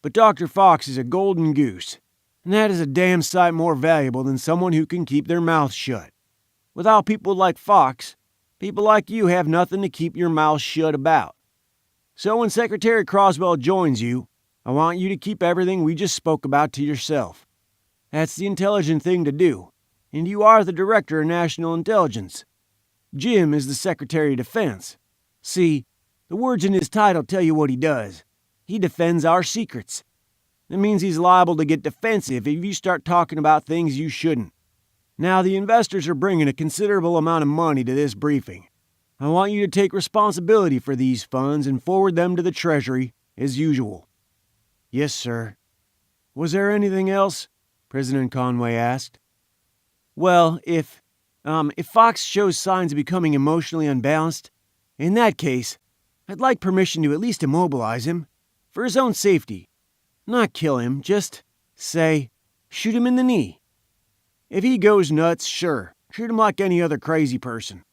A: But Dr. Fox is a golden goose, and that is a damn sight more valuable than someone who can keep their mouth shut. Without people like Fox, people like you have nothing to keep your mouth shut about. So when Secretary Croswell joins you, I want you to keep everything we just spoke about to yourself. That's the intelligent thing to do, and you are the Director of National Intelligence. Jim is the Secretary of Defense. See, the words in his title tell you what he does. He defends our secrets. That means he's liable to get defensive if you start talking about things you shouldn't. Now, the investors are bringing a considerable amount of money to this briefing. I want you to take responsibility for these funds and forward them to the Treasury, as usual. Yes, sir. Was there anything else? President Conway asked. Well, if Fox shows signs of becoming emotionally unbalanced, in that case, I'd like permission to at least immobilize him, for his own safety. Not kill him, just, say, shoot him in the knee. If he goes nuts, sure, treat him like any other crazy person.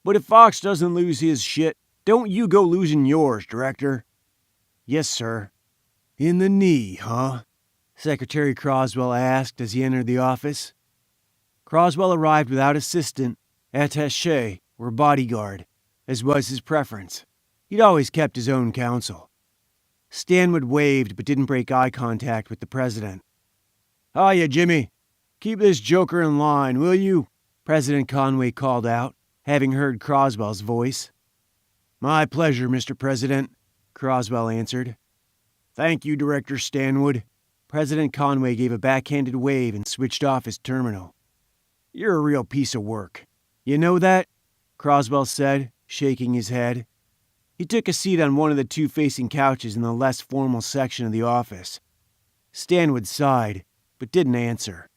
A: But if Fox doesn't lose his shit, don't you go losing yours, Director. Yes, sir. In the knee, huh? Secretary Croswell asked as he entered the office. Croswell arrived without assistant, attaché, or bodyguard, as was his preference. He'd always kept his own counsel. Stanwood waved but didn't break eye contact with the president. Hiya, Jimmy. Keep this joker in line, will you? President Conway called out, having heard Croswell's voice. My pleasure, Mr. President, Croswell answered. Thank you, Director Stanwood. President Conway gave a backhanded wave and switched off his terminal. You're a real piece of work. You know that? Croswell said, shaking his head. He took a seat on one of the two facing couches in the less formal section of the office. Stanwood sighed, but didn't answer.